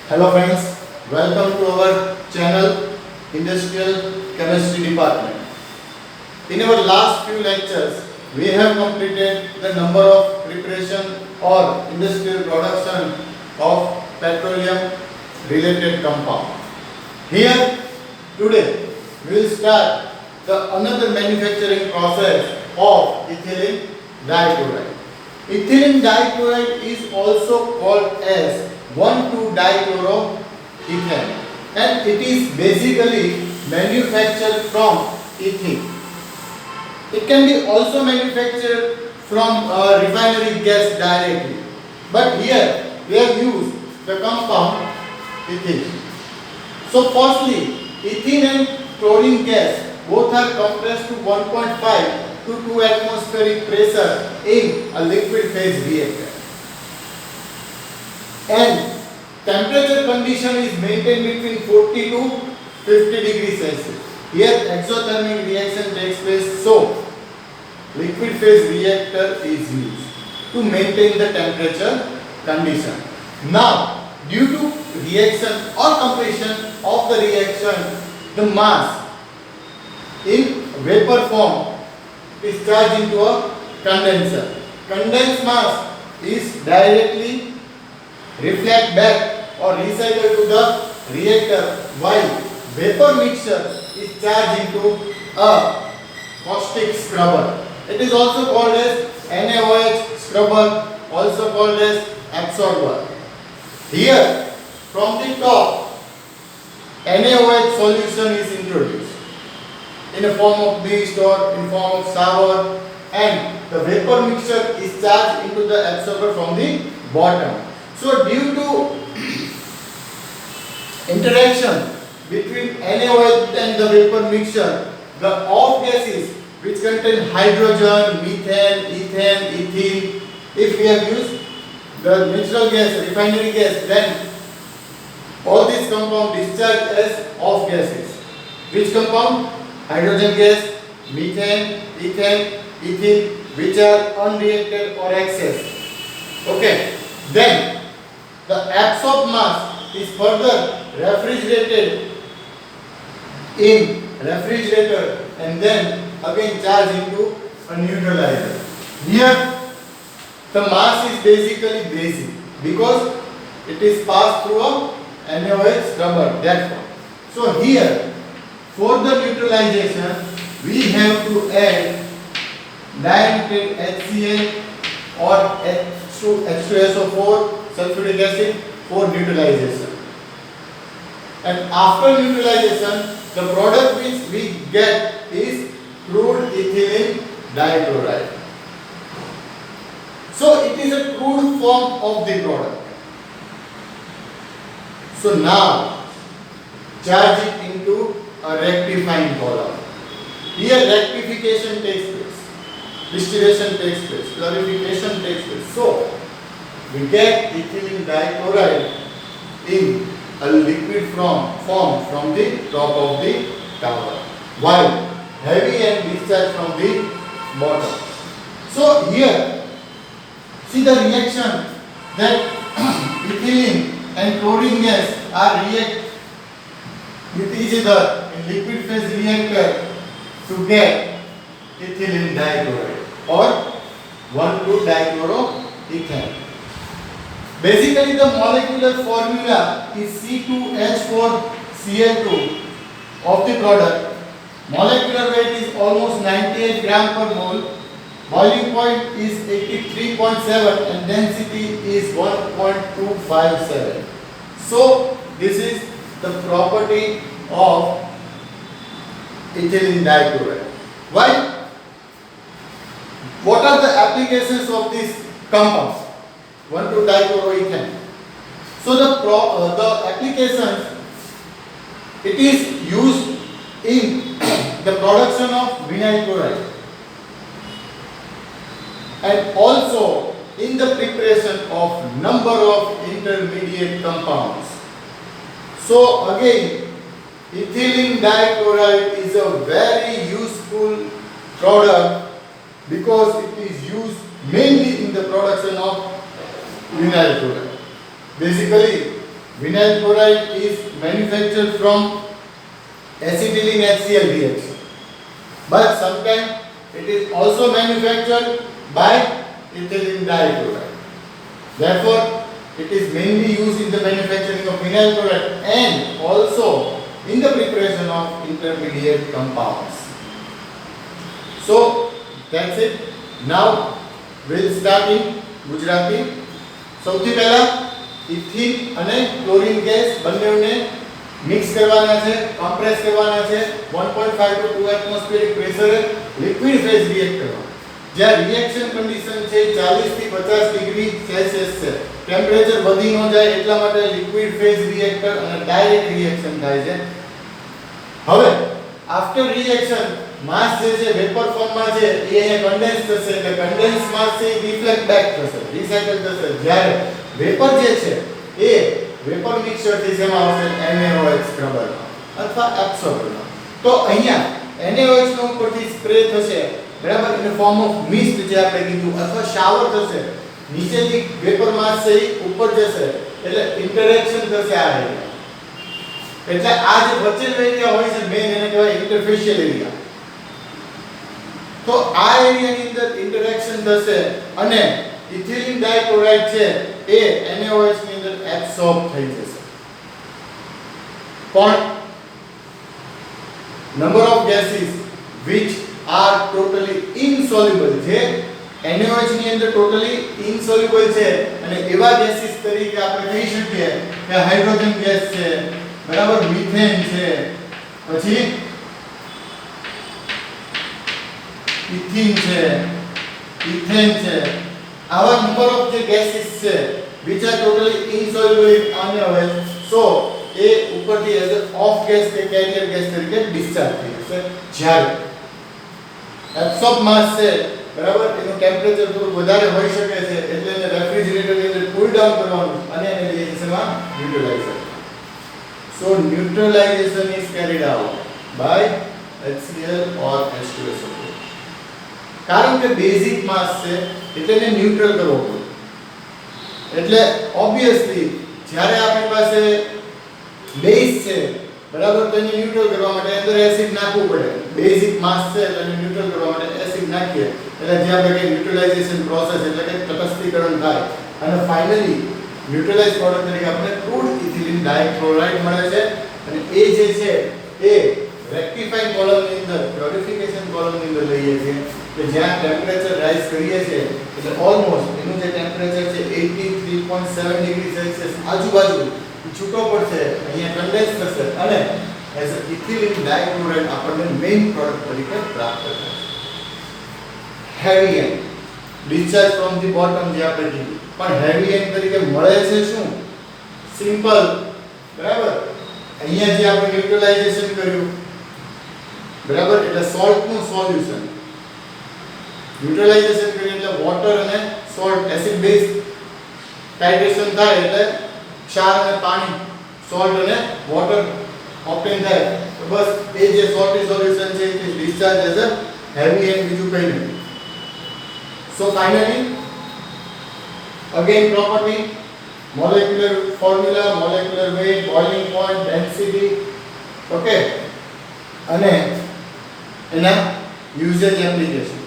Hello friends, welcome to our channel Industrial Chemistry Department. In our last few lectures, we have completed the number of preparation or industrial production of petroleum related compound. Here today we will start the another manufacturing process of ethylene dichloride. Ethylene dichloride is also called as 1,2-dichloroethane and it is basically manufactured from ethene. It can be also manufactured from refinery gas directly, but here we have used the compound ethene. So firstly, ethene and chlorine gas both are compressed to 1.5 to 2 atmospheric pressure in a liquid phase reactor. And temperature condition is maintained between 40 to 50 degrees Celsius. Here exothermic reaction takes place, so liquid phase reactor is used to maintain the temperature condition. Now, due to reaction or completion of the reaction, the mass in vapor form is charged into a condenser. Condensed mass is directly reflect back or recycle to the reactor, while vapor mixture is charged into a caustic scrubber. It is also called as NaOH scrubber, also called as absorber. Here from the top NaOH solution is introduced in a form of mist or in form of sour, and the vapor mixture is charged into the absorber from the bottom. So due to interaction between NaOH and the vapor mixture, the off gases which contain hydrogen, methane, ethane, ethene, if we have used the natural gas, refinery gas, then all these compounds discharge as off gases. Which compound? Hydrogen gas, methane, ethane, ethene, which are unreacted or excess. Okay. Then the absorbed mass is further refrigerated in refrigerator and then again charged into a neutralizer. Here the mass is basically basic because it is passed through a NaOH scrubber. That's all. So here for the neutralization we have to add diluted HCl or H2SO4 sulfuric acid for neutralization. And after neutralization, the product which we get is crude ethylene dichloride. So it is a crude form of the product. So now charge it into a rectifying column. Here rectification takes place, distillation takes place, purification takes place. So we get ethylene dichloride in a liquid form from the top of the tower, while heavy and discharge from the bottom. So here see the reaction that ethylene and chlorine gas are react with each other in liquid phase reactor to get ethylene dichloride or 1,2-dichloroethane. Basically the molecular formula is C2H4Cl2 of the product. Molecular weight is almost 98 gram per mole. Boiling point is 83.7 and density is 1.257. So this is the property of ethylene dichloride. Why? What are the applications of these compounds? 1,2-dichloroethane. So the applications, it is used in the production of vinyl chloride and also in the preparation of number of intermediate compounds. So again, ethylene dichloride is a very useful product because it is used mainly in the production of vinyl chloride. Basically, Vinyl chloride is manufactured from acetylene HCl reaction, but sometimes it is also manufactured by ethylene dichloride. Therefore, it is mainly used in the manufacturing of vinyl chloride and also in the preparation of intermediate compounds. So that's it. Now we'll start in Gujarati. સૌથી પહેલા ethene અને chlorine gas બંનેને mix કરવાના છે, compress કરવાના છે 1.5 to 2 atmospheric પ્રેશરે liquid phase reactor. જ્યાં રિએક્શન કન્ડિશન છે 40 થી 50 ડિગ્રી સેલ્સિયસ છે. ટેમ્પરેચર વધી ન જાય એટલા માટે લિક્વિડ ફેઝ રિએક્ટર અને ડાયરેક્ટ રિએક્શન થાય છે. હવે આફ્ટર રિએક્શન માસ જે છે વેપર ફોર્મમાં છે એ અહીંયા કન્ડેન્સ થશે એટલે કન્ડેન્સ માસ છે રિફ્લેક્ટ બેક થશે, રિસાયકલ થશે. જ્યારે વેપર જે છે એ વેપર મિક્સચર થી જેમાં આવશે NaOH સ્ક્રબરમાં અથવા એબ્સોર્બરમાં. તો અહીંયા NaOH નો ઉપરથી સ્પ્રે થશે, બરાબર, ઇન ફોર્મ ઓફ મિસ્ટ જે આપણે કીધું, અથવા શાવર થશે. નીચેથી વેપર માસ છે એ ઉપર જશે એટલે ઇન્ટરેક્શન થશે આ એરિયા. એટલે આ જે વચ્ચેનો એરિયા હોય છે મેઇન એને કહેવાય ઇન્ટરફેશિયલ એરિયા. તો આ એરિયાની અંદર ઇન્ટરેક્શન થશે અને ઇથિલિન ડાઇક્લોરાઇડ છે એ NaOH ની અંદર એબ્સોર્બ થઈ જશે. પણ number of gases which are totally insoluble, જે NaOH ની અંદર ટોટલી ઇનસોલ્યુબલ છે અને એવા ગેસીસ તરીકે આપણે કહી શકીએ કે હાઇડ્રોજન ગેસ છે, બરાબર, મિથેન છે, પછી ઇથિન છે, ઇથેન છે. આવા નંબર ઓફ જે ગેસીસ છે which are totally insoluble in NaOH, so એ ઉપરથી એઝ ઓફ ગેસ કે કેરિયર ગેસ તરીકે ડિસ્ચાર્જ થઈ જશે. જ્યારે એબ્સોર્બ માસ છે, બરાબર, એનું ટેમ્પરેચર થોડું વધારે હોઈ શકે છે એટલે એને રેફ્રિજરેટરની અંદર કૂલ ડાઉન કરવાનું અને એને રિએક્શનમાં ન્યુટ્રલાઇઝ કરવાનું. So neutralization is carried out by HCl or H2SO4. કારણ કે બેઝિક માસ છે એટલે એને ન્યુટ્રલ કરવો પડે. એટલે ઓબ્વિયસલી જ્યારે આપણી પાસે બેઝ છે, બરાબર, તો એને ન્યુટ્રલ કરવા માટે અંદર એસિડ નાખવું પડે. બેઝિક માસ છે એટલે એને ન્યુટ્રલ કરવા માટે એસિડ નાખીએ એટલે જે આપણે કે ન્યુટ્રલાઇઝેશન પ્રોસેસ એટલે કે તટસ્થીકરણ થાય અને ફાઇનલી ન્યુટ્રલાઇઝ પ્રોડક્ટ તરીકે આપણે ક્રૂડ ઇથિલિન ડાઇક્લોરાઇડ મળે છે. અને એ જે છે એ રેક્ટિફાઈંગ કોલમની અંદર, પ્યોરિફિકેશન કોલમની અંદર લઈએ છીએ કે જ્યાં ટેમ્પરેચર રાઇઝ કરીએ છીએ એટલે ઓલમોસ્ટ એનું જે ટેમ્પરેચર છે 83.7 ડિગ્રી સેલ્સિયસ આજુબાજુ છૂટો પડશે, અહીંયા કન્ડેન્સ થશે અને એઝ અ ઇથિલિન ડાઇક્લોરાઇડ આપણને મેઇન પ્રોડક્ટ તરીકે પ્રાપ્ત થશે. Heavy and discharge from the bottom જે આપણે કીધું, પણ હેવી એન્ડ તરીકે મળે છે શું? સિમ્પલ, બરાબર. અહીંયા જે આપણે ન્યુટ્રલાઇઝેશન કર્યું, બરાબર, એટલે સોલ્ટ નું સોલ્યુશન. ન્યુટ્રલાઇઝેશન કરીએ એટલે વોટર અને સોલ્ટ એસિડ બેઝ ટાઇટ્રેશન થાય એટલે ક્ષાર અને પાણી, સોલ્ટ અને વોટર ઓપ્ટેન થાય. તો બસ એ જે સોલ્ટી સોલ્યુશન છે એ discharge as a heavy end, બીજું કંઈ નહીં. So finally, again property, molecular formula, molecular weight, boiling point, density, okay, અને એના યુઝેજ એપ્લિકેશન,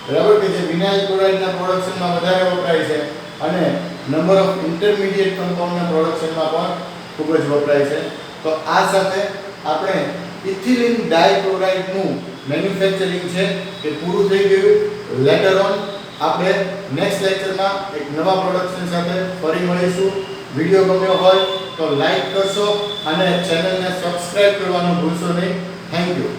બરાબર, કે જે વિનાઇલ ક્લોરાઇડના પ્રોડક્શનમાં વધારે વપરાય છે અને નંબર ઓફ ઇન્ટરમીડિયેટ કમ્પાઉન્ડના પ્રોડક્શનમાં પણ ખૂબ જ વપરાય છે. તો આ સાથે આપણે ઇથિલિન ડાઇક્લોરાઇડનું મેન્યુફેક્ચરિંગ છે એ પૂરું થઈ ગયું. લેટર ઓન આપણે નેક્સ્ટ લેક્ચરમાં એક નવા પ્રોડક્શન સાથે ફરી મળીશું. વિડિયો ગમ્યો હોય તો લાઈક કરશો અને ચેનલને સબસ્ક્રાઇબ કરવાનું ભૂલશો નહીં. Thank you.